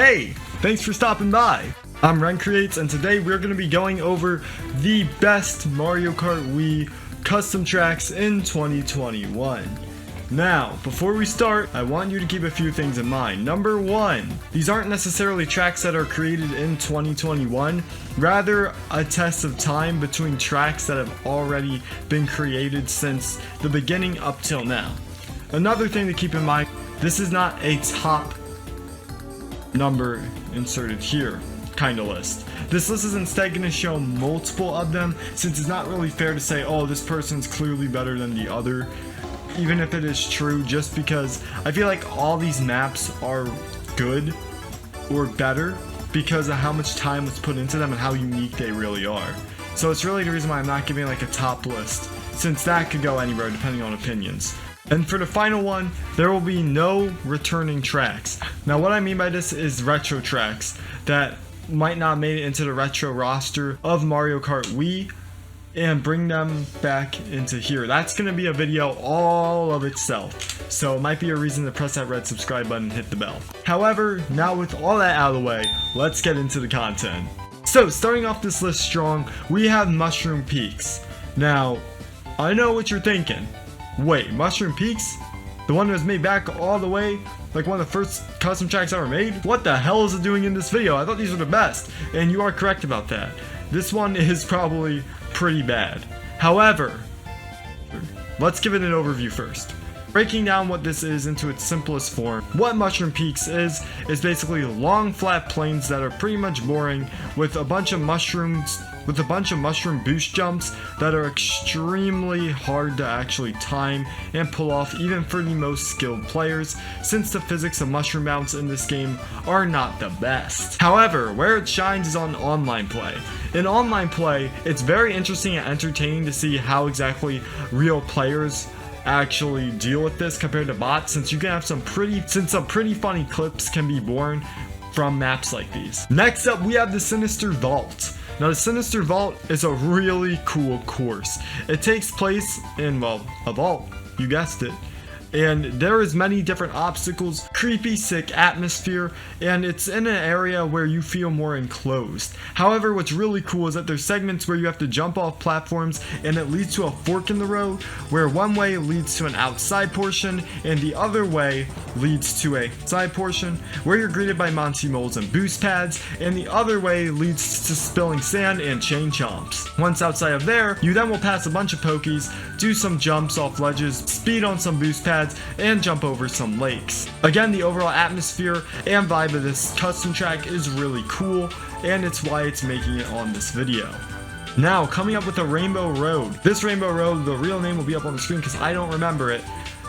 Hey, thanks for stopping by. I'm Ren Creates, and today we're going to be going over the best Mario Kart Wii custom tracks in 2021. Now, before we start, I want you to keep a few things in mind. Number one, these aren't necessarily tracks that are created in 2021, rather a test of time between tracks that have already been created since the beginning up till now. Another thing to keep in mind, this is not a top number inserted here kind of list. This list is instead going to show multiple of them, since it's not really fair to say, oh, this person's clearly better than the other, even if it is true, just because I feel like all these maps are good or better because of how much time was put into them and how unique they really are. So it's really the reason why I'm not giving like a top list, since that could go anywhere depending on opinions. And for the final one, there will be no returning tracks. Now what I mean by this is retro tracks that might not made it into the retro roster of Mario Kart Wii and bring them back into here. That's going to be a video all of itself, so it might be a reason to press that red subscribe button and hit the bell. However, now with all that out of the way, let's get into the content. So starting off this list strong, we have Mushroom Peaks. Now, I know what you're thinking. Wait, Mushroom Peaks? The one that was made back all the way? Like one of the first custom tracks ever made? What the hell is it doing in this video? I thought these were the best. And you are correct about that. This one is probably pretty bad. However, let's give it an overview first. Breaking down what this is into its simplest form, what Mushroom Peaks is basically long flat plains that are pretty much boring with a bunch of mushrooms, with a bunch of mushroom boost jumps that are extremely hard to actually time and pull off even for the most skilled players, since the physics of mushroom bounce in this game are not the best. However, where it shines is on online play. In online play, it's very interesting and entertaining to see how exactly real players actually deal with this compared to bots, since you can have some pretty funny clips can be born from maps like these. Next up, we have the Sinister Vault. Now the Sinister Vault is a really cool course. It takes place in, well, a vault, you guessed it. And there is many different obstacles, creepy, sick atmosphere, and it's in an area where you feel more enclosed. However, what's really cool is that there's segments where you have to jump off platforms and it leads to a fork in the road, where one way leads to an outside portion and the other way leads to a side portion, where you're greeted by Monty Moles and boost pads, and the other way leads to spilling sand and chain chomps. Once outside of there, you then will pass a bunch of pokies, do some jumps off ledges, speed on some boost pads, and jump over some lakes. Again, the overall atmosphere and vibe of this custom track is really cool, and it's why it's making it on this video. Now, coming up with a Rainbow Road. This Rainbow Road, the real name will be up on the screen because I don't remember it,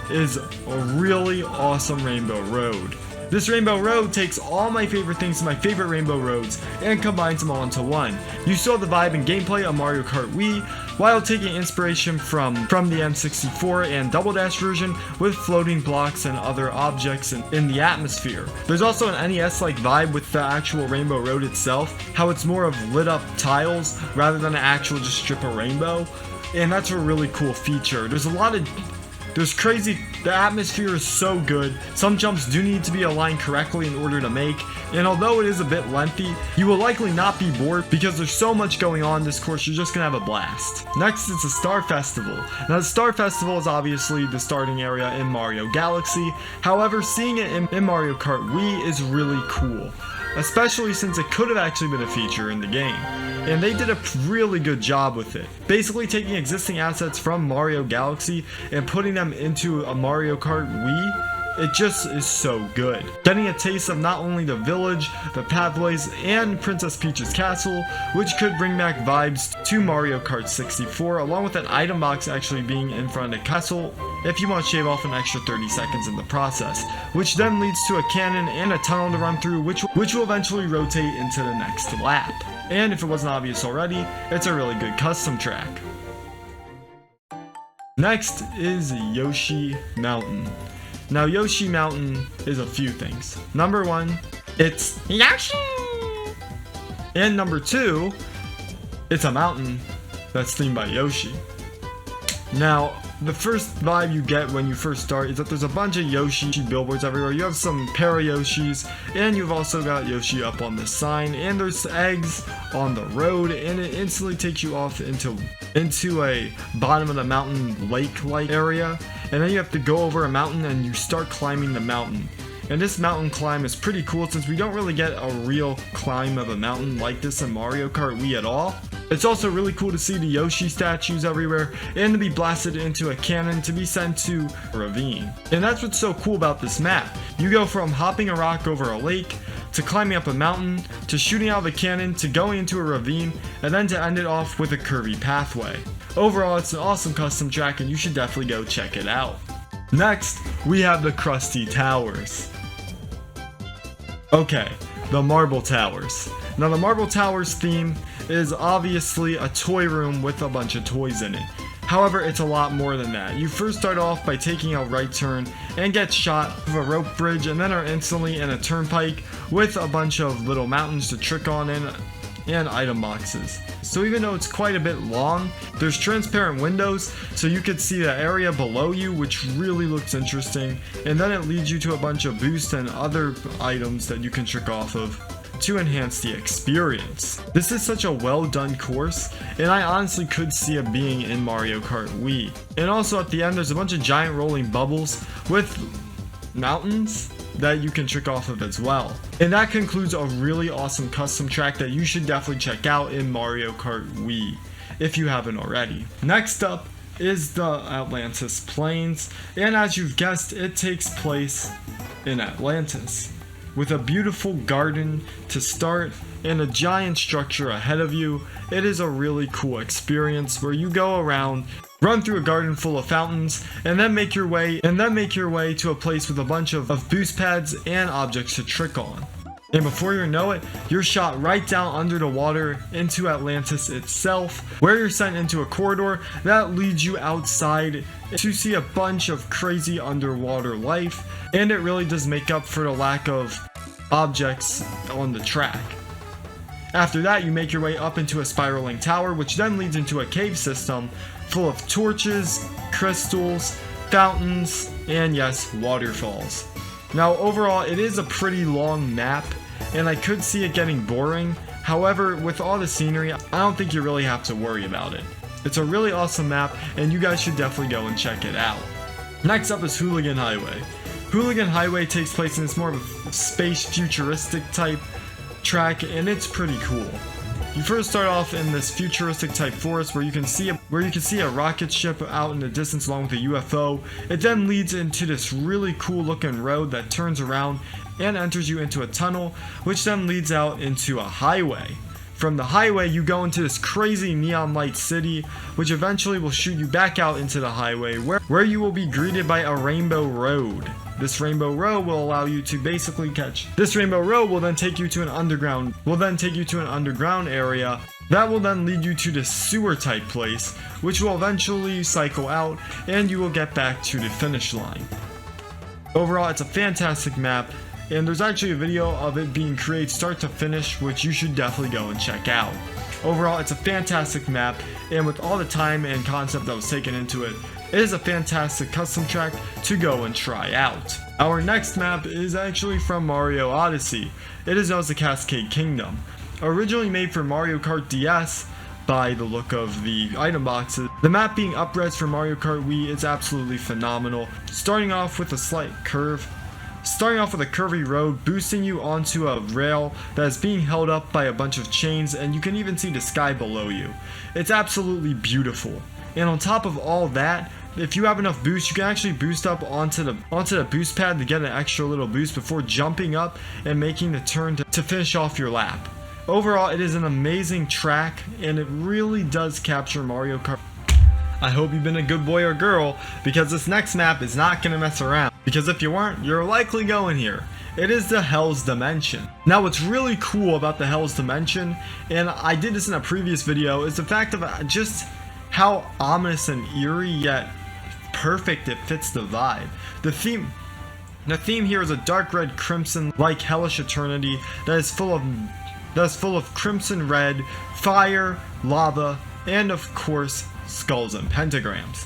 is a really awesome Rainbow Road. This Rainbow Road takes all my favorite things to my favorite Rainbow Roads and combines them all into one. You saw the vibe and gameplay of Mario Kart Wii, while taking inspiration from the N64 and Double Dash version with floating blocks and other objects in the atmosphere. There's also an NES-like vibe with the actual Rainbow Road itself, how it's more of lit up tiles rather than an actual just strip of rainbow, and that's a really cool feature. The atmosphere is so good. Some jumps do need to be aligned correctly in order to make, and although it is a bit lengthy, you will likely not be bored because there's so much going on this course, you're just gonna have a blast. Next is the Star Festival. Now the Star Festival is obviously the starting area in Mario Galaxy, however seeing it in Mario Kart Wii is really cool, especially since it could have actually been a feature in the game. And they did a really good job with it, basically taking existing assets from Mario Galaxy and putting them into a Mario Kart Wii. It just is so good. Getting a taste of not only the village, the pathways, and Princess Peach's castle, which could bring back vibes to Mario Kart 64, along with an item box actually being in front of the castle if you want to shave off an extra 30 seconds in the process, which then leads to a cannon and a tunnel to run through, which will eventually rotate into the next lap. And if it wasn't obvious already, it's a really good custom track. Next is Yoshi Mountain. Now Yoshi Mountain is a few things. Number one, it's Yoshi! And number two, it's a mountain that's themed by Yoshi. Now, the first vibe you get when you first start is that there's a bunch of Yoshi billboards everywhere. You have some para-Yoshis, and you've also got Yoshi up on the sign, and there's eggs on the road, and it instantly takes you off into a bottom of the mountain lake-like area, and then you have to go over a mountain and you start climbing the mountain. And this mountain climb is pretty cool since we don't really get a real climb of a mountain like this in Mario Kart Wii at all. It's also really cool to see the Yoshi statues everywhere and to be blasted into a cannon to be sent to a ravine. And that's what's so cool about this map. You go from hopping a rock over a lake, to climbing up a mountain, to shooting out of a cannon, to going into a ravine, and then to end it off with a curvy pathway. Overall, it's an awesome custom track and you should definitely go check it out. Next, we have the Krusty Towers. Okay, the Marble Towers. Now the Marble Towers theme is obviously a toy room with a bunch of toys in it. However, it's a lot more than that. You first start off by taking a right turn and get shot with a rope bridge and then are instantly in a turnpike with a bunch of little mountains to trick on and item boxes. So even though it's quite a bit long, there's transparent windows so you could see the area below you, which really looks interesting, and then it leads you to a bunch of boosts and other items that you can trick off of to enhance the experience. This is such a well done course, and I honestly could see it being in Mario Kart Wii. And also at the end there's a bunch of giant rolling bubbles with mountains that you can trick off of as well. And that concludes a really awesome custom track that you should definitely check out in Mario Kart Wii if you haven't already. Next up is the Atlantis Plains, and as you've guessed, it takes place in Atlantis, with a beautiful garden to start and a giant structure ahead of you. It is a really cool experience where you go around, run through a garden full of fountains, and then make your way to a place with a bunch of boost pads and objects to trick on. And before you know it, you're shot right down under the water into Atlantis itself, where you're sent into a corridor that leads you outside to see a bunch of crazy underwater life, and it really does make up for the lack of objects on the track. After that, you make your way up into a spiraling tower, which then leads into a cave system full of torches, crystals, fountains, and yes, waterfalls. Now overall, it is a pretty long map, and I could see it getting boring. However, with all the scenery, I don't think you really have to worry about it. It's a really awesome map, and you guys should definitely go and check it out. Next up is Hooligan Highway. Hooligan Highway takes place in this more of a space futuristic type track, and it's pretty cool. You first start off in this futuristic type forest where you can see a rocket ship out in the distance along with a UFO. It then leads into this really cool looking road that turns around and enters you into a tunnel, which then leads out into a highway. From the highway, you go into this crazy neon light city, which eventually will shoot you back out into the highway, where you will be greeted by a rainbow road. This rainbow road will allow you to basically This rainbow road will then take you to an underground area that will then lead you to the sewer type place, which will eventually cycle out and you will get back to the finish line. Overall, it's a fantastic map, and there's actually a video of it being created start to finish, which you should definitely go and check out. Overall, it's a fantastic map, and with all the time and concept that was taken into it, it is a fantastic custom track to go and try out. Our next map is actually from Mario Odyssey. It is known as the Cascade Kingdom. Originally made for Mario Kart DS, by the look of the item boxes, the map being up-res for Mario Kart Wii is absolutely phenomenal. Starting off with a curvy road, boosting you onto a rail that is being held up by a bunch of chains, and you can even see the sky below you. It's absolutely beautiful. And on top of all that, if you have enough boost, you can actually boost up onto the boost pad to get an extra little boost before jumping up and making the turn to finish off your lap. Overall, it is an amazing track, and it really does capture Mario Kart. I hope you've been a good boy or girl, because this next map is not going to mess around. Because if you weren't, you're likely going here. It is the Hell's Dimension. Now what's really cool about the Hell's Dimension, and I did this in a previous video, is the fact of just how ominous and eerie yet perfect it fits the vibe. The theme here is a dark red crimson like hellish eternity that is full of crimson red, fire, lava, and of course skulls and pentagrams.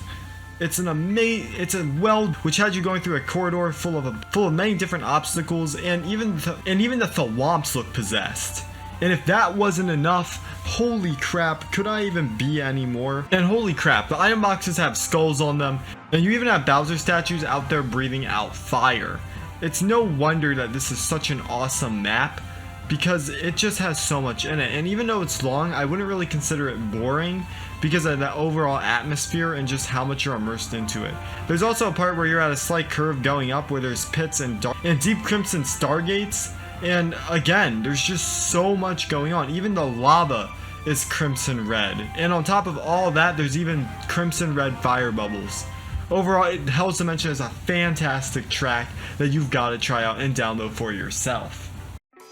It's a weld which had you going through a corridor full of many different obstacles, and even the thwomps look possessed. And if that wasn't enough, holy crap, could I even be any more? And holy crap, the item boxes have skulls on them, and you even have Bowser statues out there breathing out fire. It's no wonder that this is such an awesome map, because it just has so much in it. And even though it's long, I wouldn't really consider it boring because of the overall atmosphere and just how much you're immersed into it. There's also a part where you're at a slight curve going up where there's pits and deep crimson stargates. And again, there's just so much going on. Even the lava is crimson red. And on top of all that, there's even crimson red fire bubbles. Overall, Hell's Dimension is a fantastic track that you've got to try out and download for yourself.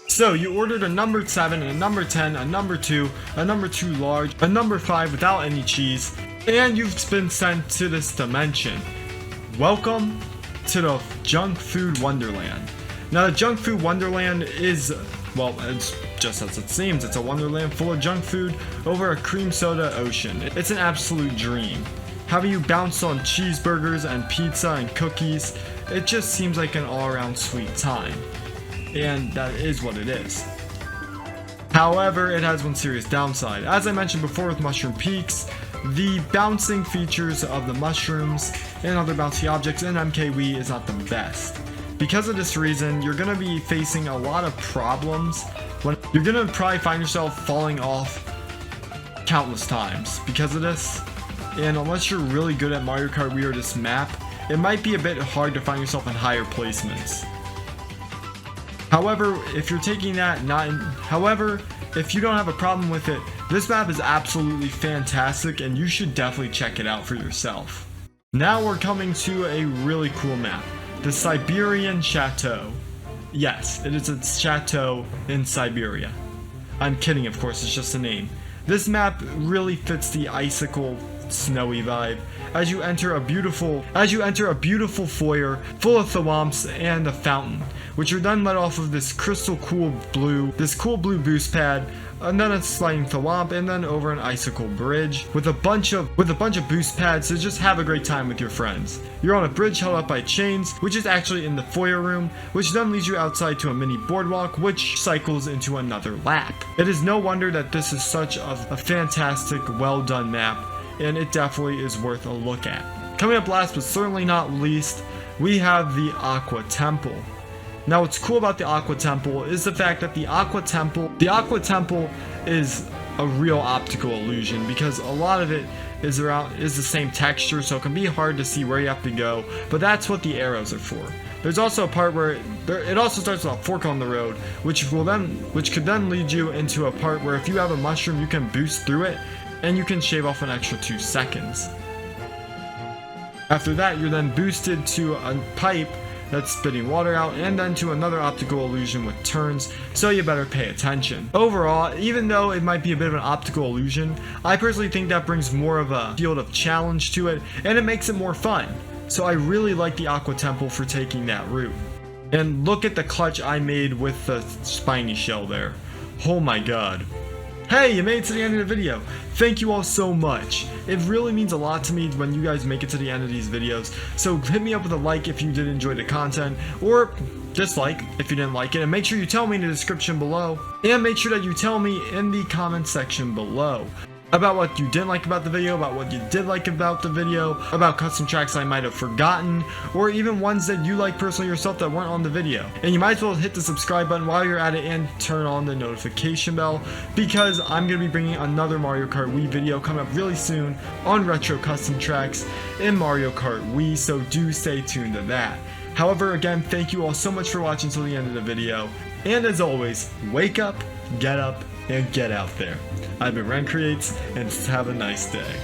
So you ordered a number 7, a number 10, a number 2, a number 2 large, a number 5 without any cheese, and you've been sent to this dimension. Welcome to the Junk Food Wonderland. Now the Junk Food Wonderland is, well, it's just as it seems. It's a wonderland full of junk food over a cream soda ocean. It's an absolute dream. Having you bounce on cheeseburgers and pizza and cookies, it just seems like an all-around sweet time. And that is what it is. However, it has one serious downside. As I mentioned before with Mushroom Peaks, the bouncing features of the mushrooms and other bouncy objects in MKWii is not the best. Because of this reason, you're going to be facing a lot of problems when you're going to probably find yourself falling off countless times because of this. And unless you're really good at Mario Kart Wii or this map, it might be a bit hard to find yourself in higher placements. However, if you're taking that if you don't have a problem with it, this map is absolutely fantastic and you should definitely check it out for yourself. Now we're coming to a really cool map, the Siberian Chateau. Yes, it is a chateau in Siberia. I'm kidding, of course, it's just a name. This map really fits the icicle snowy vibe as you enter a beautiful foyer full of thwomps and a fountain, which are then led off of this cool blue boost pad, and then a sliding thwomp, and then over an icicle bridge with a bunch of boost pads to just have a great time with your friends. You're on a bridge held up by chains, which is actually in the foyer room, which then leads you outside to a mini boardwalk, which cycles into another lap. It is no wonder that this is such a fantastic, well done map, and it definitely is worth a look at. Coming up last but certainly not least, we have the Aqua Temple. Now what's cool about the Aqua Temple is the fact that the Aqua Temple is a real optical illusion, because a lot of it is the same texture, so it can be hard to see where you have to go, but that's what the arrows are for. There's also a part where it also starts with a fork on the road, which could then lead you into a part where if you have a mushroom, you can boost through it, and you can shave off an extra 2 seconds. After that, you're then boosted to a pipe that's spitting water out, and then to another optical illusion with turns, so you better pay attention. Overall, even though it might be a bit of an optical illusion, I personally think that brings more of a field of challenge to it, and it makes it more fun. So I really like the Aqua Temple for taking that route. And look at the clutch I made with the spiny shell there. Oh my god. Hey, you made it to the end of the video. Thank you all so much. It really means a lot to me when you guys make it to the end of these videos. So hit me up with a like if you did enjoy the content, or dislike if you didn't like it, and make sure you tell me in the description below, and make sure that you tell me in the comment section below about what you didn't like about the video, about what you did like about the video, about custom tracks I might have forgotten, or even ones that you like personally yourself that weren't on the video. And you might as well hit the subscribe button while you're at it and turn on the notification bell, because I'm going to be bringing another Mario Kart Wii video coming up really soon on retro custom tracks in Mario Kart Wii, so do stay tuned to that. However, again, thank you all so much for watching till the end of the video, and as always, wake up, get up, and get out there. I've been Ren Creates, and have a nice day.